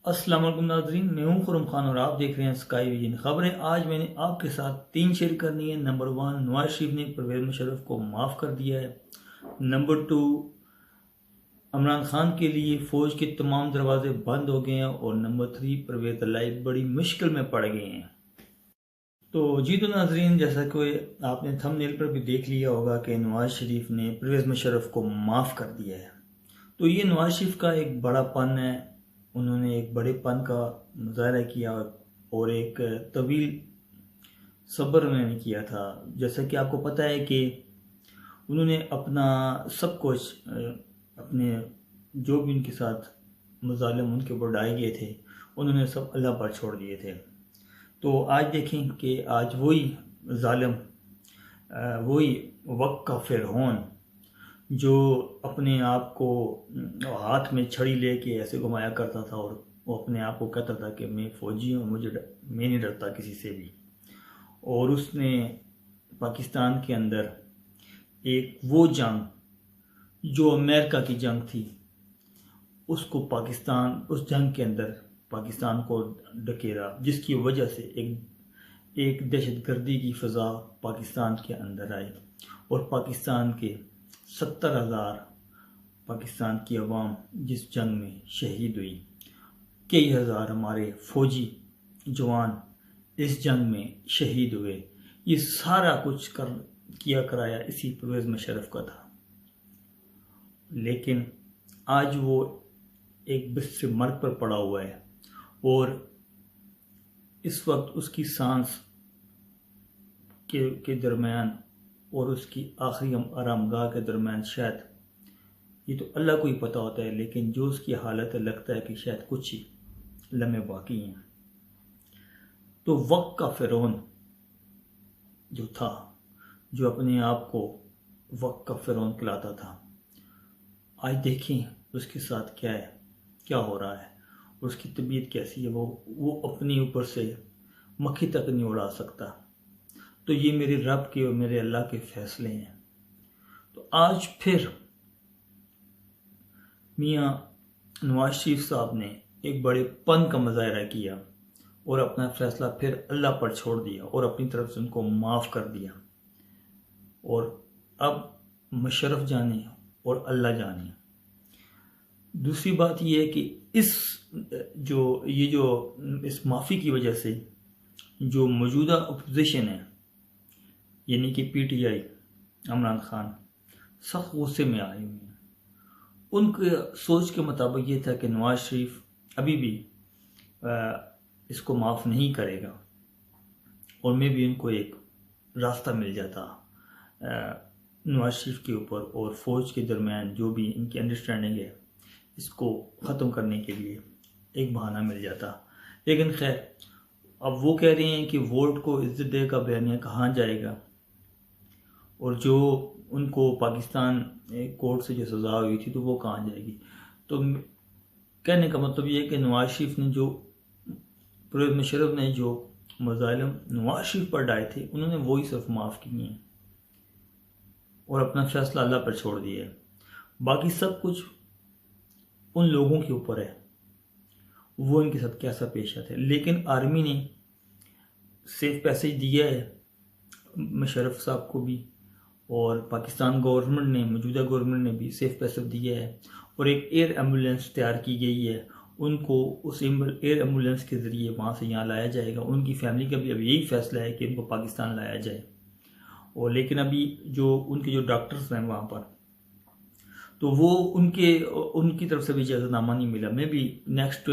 अस्सलाम वालेकुम नाज़रीन, मैं हूं खुरम खान और आप देख रहे हैं स्काई विजन खबरें। आज मैंने आपके साथ 3 शेयर करनी है। नंबर 1, नवाज शरीफ ने परवेज़ मुशर्रफ को माफ़ कर दिया है। नंबर 2, इमरान खान के लिए फ़ौज के तमाम दरवाजे बंद हो गए हैं। और नंबर 3, परवेज़ लाइफ बड़ी मुश्किल में पड़ गए हैं। तो जी तो नाज़रीन, जैसा कि आपने थंबनेल पर भी देख लिया होगा कि नवाज शरीफ ने परवेज़ मुशर्रफ को माफ़ कर दिया है। तो ये नवाज शरीफ का एक बड़ापन है। उन्होंने एक बड़ेपन का मुजाहरा किया और एक तवील सब्र उन्होंने किया था। जैसा कि आपको पता है कि उन्होंने अपना सब कुछ अपने जो भी उनके साथ मज़ालिम उनके ऊपर डाले गए थे, उन्होंने सब अल्लाह पर छोड़ दिए थे। तो आज देखें कि आज वही जालिम, वही वक्त का फिरौन जो अपने आप को हाथ में छड़ी लेके ऐसे घुमाया करता था और वो अपने आप को कहता था कि मैं फ़ौजी हूँ, मैं नहीं डरता किसी से भी। और उसने पाकिस्तान के अंदर एक वो जंग जो अमेरिका की जंग थी, उसको पाकिस्तान उस जंग के अंदर पाकिस्तान को ढकेला, जिसकी वजह से एक दहशतगर्दी की फ़ज़ा पाकिस्तान के अंदर आई और पाकिस्तान के 70,000 पाकिस्तान की अवाम जिस जंग में शहीद हुई। कई हज़ार हमारे फ़ौजी जवान इस जंग में शहीद हुए। ये सारा कुछ किया कराया इसी परवेज़ मुशर्रफ का था। लेकिन आज वो एक बिस्तर मर्ग पर पड़ा हुआ है और इस वक्त उसकी सांस के दरमियान और उसकी आखिरी आरामगाह के दरमियान शायद, ये तो अल्लाह को ही पता होता है, लेकिन जो उसकी हालत है लगता है कि शायद कुछ ही लम्हे बाकी हैं। तो वक्त का फिरौन जो था, जो अपने आप को वक्त का फिरौन कहलाता था, आज देखें उसके साथ क्या है, क्या हो रहा है, उसकी तबीयत कैसी है। वो अपने ऊपर से मक्खी तक नहीं उड़ा सकता। तो ये मेरे रब के और मेरे अल्लाह के फैसले हैं। तो आज फिर मियाँ नवाज शरीफ साहब ने एक बड़े पन का मुजाहरा किया और अपना फैसला फिर अल्लाह पर छोड़ दिया और अपनी तरफ से उनको माफ़ कर दिया। और अब मुशर्रफ जाने और अल्लाह जाने। दूसरी बात यह है कि इस माफ़ी की वजह से जो मौजूदा अपोजिशन है, यानी कि PTI, इमरान खान, सख्त गुस्से में आए हुए हैं। उनके सोच के मुताबिक ये था कि नवाज शरीफ अभी भी इसको माफ़ नहीं करेगा और मैं भी उनको एक रास्ता मिल जाता नवाज शरीफ के ऊपर और फ़ौज के दरमियान जो भी इनकी अंडरस्टैंडिंग है, इसको ख़त्म करने के लिए एक बहाना मिल जाता। लेकिन खैर, अब वो कह रहे हैं कि वोट को इज्जत दे का बयानिया कहाँ जाएगा और जो उनको पाकिस्तान कोर्ट से जो सज़ा हुई थी तो वो कहाँ जाएगी। तो कहने का मतलब ये है कि नवाज शरीफ ने जो परवेज़ मुशर्रफ ने जो मज़ालिम नवाज शरीफ पर डाले थे, उन्होंने वही सिर्फ माफ़ किए हैं और अपना फैसला अल्लाह पर छोड़ दिया है। बाकी सब कुछ उन लोगों के ऊपर है, वो इनके साथ कैसा पेश आते हैं। लेकिन आर्मी ने सेफ पैसेज दिया है मुशर्रफ साहब को भी और पाकिस्तान गवर्नमेंट ने, मौजूदा गवर्नमेंट ने भी सेफ पैसेज दिया है और एक एयर एम्बुलेंस तैयार की गई है। उनको उस एयर एम्बुलेंस के ज़रिए वहाँ से यहाँ लाया जाएगा। उनकी फैमिली का भी अब यही फैसला है कि उनको पाकिस्तान लाया जाए। और लेकिन अभी जो उनके जो डॉक्टर्स हैं वहाँ पर, तो वो उनकी तरफ से भी इजाज़तनामा नहीं मिला। मैं भी नेक्स्ट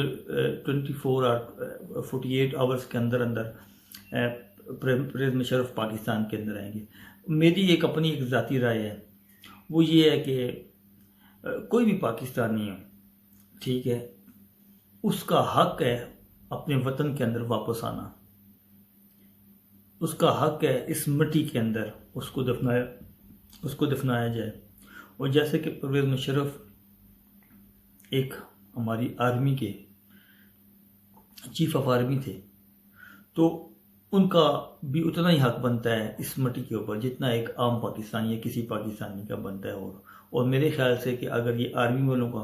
24 और 48 आवर्स के अंदर परवेज़ मुशर्रफ पाकिस्तान के अंदर आएंगे। मेरी एक अपनी एक ज़ाती राय है, वो ये है कि कोई भी पाकिस्तानी हो, ठीक है, उसका हक है अपने वतन के अंदर वापस आना। उसका हक है इस मिट्टी के अंदर उसको दफनाया जाए। और जैसे कि परवेज़ मुशर्रफ एक हमारी आर्मी के चीफ ऑफ आर्मी थे, तो उनका भी उतना ही हक बनता है इस मिट्टी के ऊपर जितना एक आम पाकिस्तानी या किसी पाकिस्तानी का बनता है। और मेरे ख्याल से कि अगर ये आर्मी वालों का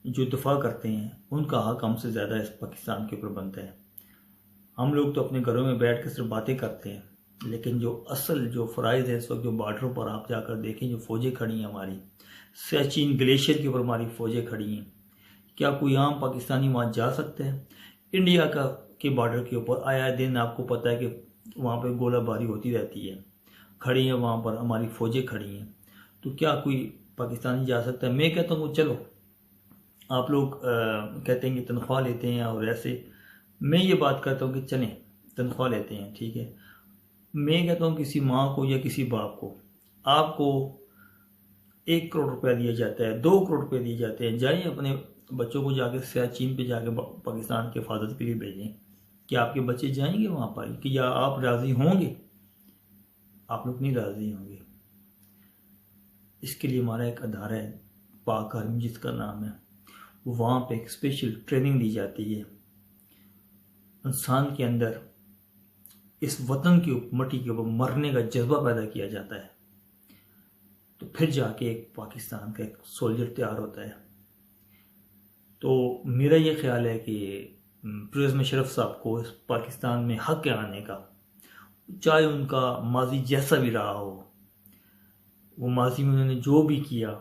जो दफा करते हैं उनका हक हमसे ज़्यादा इस पाकिस्तान के ऊपर बनता है। हम लोग तो अपने घरों में बैठ कर सिर्फ बातें करते हैं, लेकिन जो असल जो फ़राइज़ है इस वक्त जो बॉर्डरों पर आप जाकर देखें, जो फ़ौजें खड़ी हैं हमारी, सियाचिन ग्लेशियर के ऊपर हमारी फ़ौजें खड़ी हैं, क्या कोई आम पाकिस्तानी वहाँ जा सकता है? इंडिया का के बॉर्डर के ऊपर आया दिन आपको पता है कि वहाँ पर गोलाबारी होती रहती है, खड़ी हैं वहाँ पर हमारी फ़ौजें खड़ी हैं, तो क्या कोई पाकिस्तानी जा सकता है? मैं कहता हूँ चलो, आप लोग कहते हैं कि तनख्वाह लेते हैं और ऐसे, मैं ये बात करता हूँ कि चलें तनख्वाह लेते हैं, ठीक है। मैं कहता हूँ किसी माँ को या किसी बाप को आपको 1 करोड़ रुपया दिया जाता है, 2 करोड़ रुपये दिए जाते हैं, जाइए अपने बच्चों को जाके सियाचिन पे जाके पाकिस्तान के हिफाजत के लिए भेजें। क्या आपके बच्चे जाएंगे वहाँ पर? कि या आप राज़ी होंगे? आप लोग नहीं राज़ी होंगे। इसके लिए हमारा एक अदारा है पाक आर्मी जिसका नाम है, वहाँ पे एक स्पेशल ट्रेनिंग दी जाती है। इंसान के अंदर इस वतन की मट्टी के ऊपर मरने का जज्बा पैदा किया जाता है, तो फिर जाके एक पाकिस्तान का एक सोल्जर तैयार होता है। तो मेरा ये ख्याल है कि परवेज़ मुशर्रफ साहब को इस पाकिस्तान में हक आने का, चाहे उनका माजी जैसा भी रहा हो, वो माजी में उन्होंने जो भी किया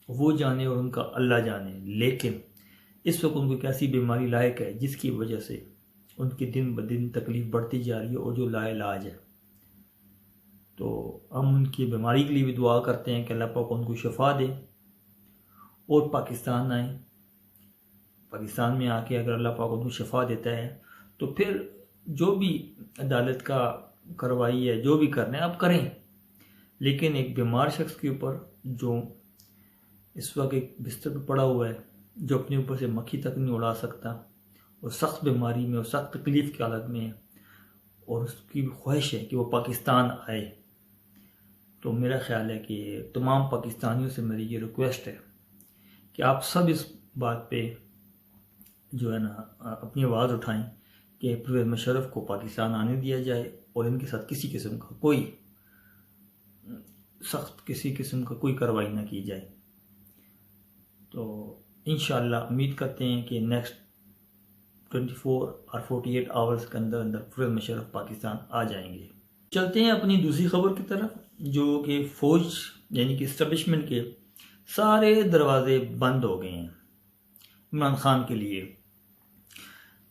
वो जाने और उनका अल्लाह जाने, लेकिन इस वक्त उनको एक ऐसी बीमारी लायक है जिसकी वजह से उनकी दिन ब दिन तकलीफ़ बढ़ती जा रही है और जो लाइलाज है। तो हम उनकी बीमारी के लिए भी दुआ करते हैं कि अल्लाह पाक उनको शफा दे और पाकिस्तान आए। पाकिस्तान में आके अगर अल्लाह पाक उनको शफा देता है तो फिर जो भी अदालत का कार्रवाई है, जो भी करना है आप करें, लेकिन एक बीमार शख्स के ऊपर जो इस वक्त एक बिस्तर पर पड़ा हुआ है, जो अपने ऊपर से मक्खी तक नहीं उड़ा सकता और सख्त बीमारी में और सख्त तकलीफ़ की हालत में है और उसकी ख्वाहिश है कि वो पाकिस्तान आए, तो मेरा ख्याल है कि तमाम पाकिस्तानियों से मेरी ये रिक्वेस्ट है कि आप सब इस बात पे जो है ना अपनी आवाज़ उठाएं कि परवेज़ मुशर्रफ को पाकिस्तान आने दिया जाए और इनके साथ किसी किस्म का कोई सख्त किसी किस्म का कोई कार्रवाई ना की जाए। तो इंशाअल्लाह उम्मीद करते हैं कि नेक्स्ट 24 और 48 आवर्स के अंदर अंदर परवेज़ मुशर्रफ पाकिस्तान आ जाएंगे। चलते हैं अपनी दूसरी खबर की तरफ, जो कि फ़ौज यानी कि इस्टेब्लिशमेंट के सारे दरवाजे बंद हो गए हैं इमरान खान के लिए।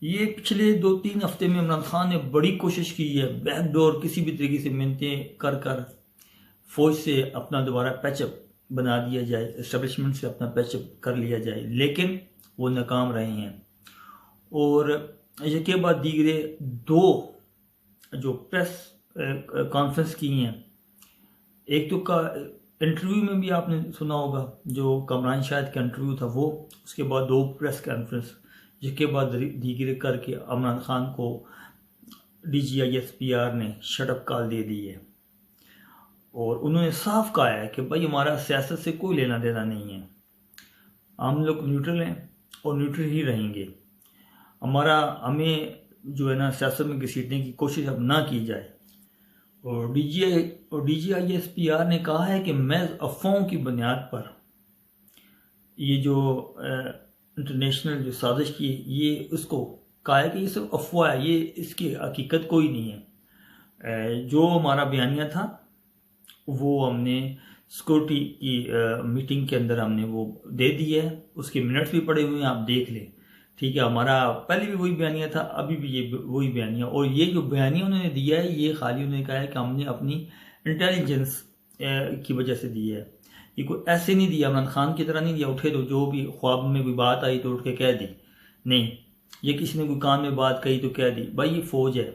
ये पिछले 2-3 हफ्ते में इमरान खान ने बड़ी कोशिश की है, बैकडोर किसी भी तरीके से मिन्नतें कर कर फ़ौज से अपना दोबारा पैचअप बना दिया जाए, इस्टेब्लिशमेंट से अपना पैचअप कर लिया जाए, लेकिन वो नाकाम रहे हैं। और इसके बाद दीगरे 2 जो प्रेस कॉन्फ्रेंस की हैं, एक तो का इंटरव्यू में भी आपने सुना होगा जो कमरान शाहिद का इंटरव्यू था वो, उसके बाद 2 प्रेस कॉन्फ्रेंस, जिसके बाद दीगरे करके इमरान खान को DGISPR ने शटअप कॉल दे दी है और उन्होंने साफ कहा है कि भाई हमारा सियासत से कोई लेना देना नहीं है, हम लोग न्यूट्रल हैं और न्यूट्रल ही रहेंगे, हमें जो है ना सियासत में घसीटने की कोशिश अब ना की जाए। और DGISPR ने कहा है कि महज अफवाहों की बुनियाद पर ये जो इंटरनेशनल जो साजिश की, ये उसको कहा है कि ये सिर्फ अफवाह है, ये इसकी हकीकत कोई नहीं है। जो हमारा बयानिया था वो हमने सिक्योरिटी की मीटिंग के अंदर हमने वो दे दिया है, उसके मिनट्स भी पड़े हुए हैं, आप देख लें, ठीक है। हमारा पहले भी वही बयानिया था, अभी भी ये वही बयानिया, और ये जो बयानिया उन्होंने दिया है ये खाली उन्होंने कहा है कि हमने अपनी इंटेलिजेंस की वजह से दिया है, ये कोई ऐसे नहीं दिया, इमरान खान की तरह नहीं दिया उठे तो जो भी ख्वाब में भी बात आई तो उठ के कह दी, नहीं, ये किसी ने कोई कान में बात कही तो कह दी। भाई ये फ़ौज है,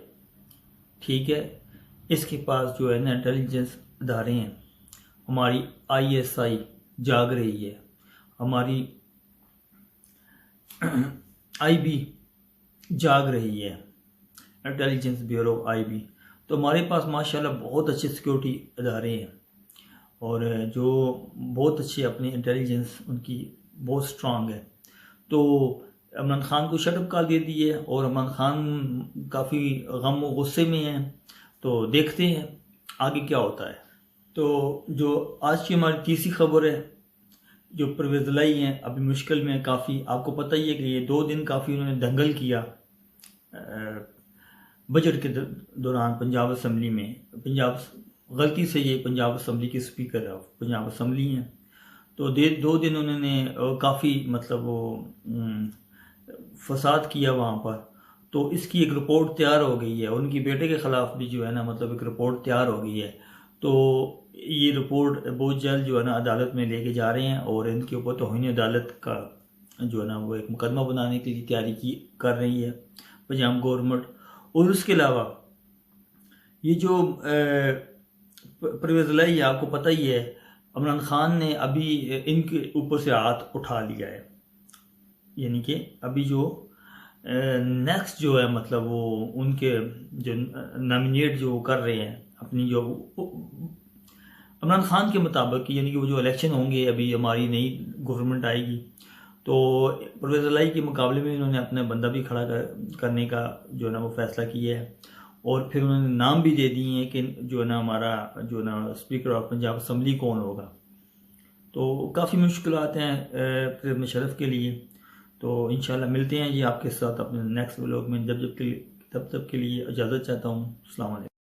ठीक है, इसके पास जो है ना इंटेलिजेंस अदारे हैं, हमारी ISI जाग रही है, हमारी IB जाग रही है, इंटेलिजेंस ब्यूरो IB, तो हमारे पास माशाल्लाह बहुत अच्छे सिक्योरिटी अदारे हैं और जो बहुत अच्छी अपनी इंटेलिजेंस उनकी बहुत स्ट्रांग है। तो इमरान खान को शटअप कॉल दे दी है और इमरान खान काफ़ी गम व गुस्से में हैं, तो देखते हैं आगे क्या होता है। तो जो आज की हमारी तीसरी खबर है जो परवेज़ लाई हैं अभी मुश्किल में काफ़ी। आपको पता ही है कि ये 2 दिन काफ़ी उन्होंने दंगल किया बजट के दौरान पंजाब असम्बली में। गलती से ये पंजाब असम्बली के स्पीकर ऑफ पंजाब असम्बली हैं, तो 2 दिन उन्होंने काफ़ी मतलब वो फसाद किया वहाँ पर। तो इसकी एक रिपोर्ट तैयार हो गई है, उनकी बेटे के ख़िलाफ़ भी जो है ना मतलब एक रिपोर्ट तैयार हो गई है। तो ये रिपोर्ट बहुत जल्द जो है ना अदालत में लेके जा रहे हैं और इनके ऊपर तौहीन अदालत का जो है ना वो एक मुकदमा बनाने के लिए तैयारी कर रही है पंजाब गवर्नमेंट। और उसके अलावा ये जो परवेज़ लाई आपको पता ही है, इमरान खान ने अभी इनके ऊपर से हाथ उठा लिया है, यानी कि अभी जो नेक्स्ट जो है मतलब वो उनके जो नॉमिनेट जो कर रहे हैं अपनी जो इमरान खान के मुताबिक, यानी कि वो जो इलेक्शन होंगे अभी हमारी नई गवर्नमेंट आएगी तो परवेज़ लाई के मुकाबले में इन्होंने अपना बंदा भी खड़ा करने का जो है ना वो फैसला किया है। और फिर उन्होंने नाम भी दे दिए हैं कि जो है ना हमारा जो है ना स्पीकर ऑफ पंजाब असम्बली कौन होगा। तो काफ़ी मुश्किलात हैं परवेज़ मुशर्रफ के लिए। तो इंशाल्लाह मिलते हैं जी आपके साथ अपने नेक्स्ट व्लॉग में। तब तक के लिए इजाज़त चाहता हूँ। अस्सलाम वालेकुम।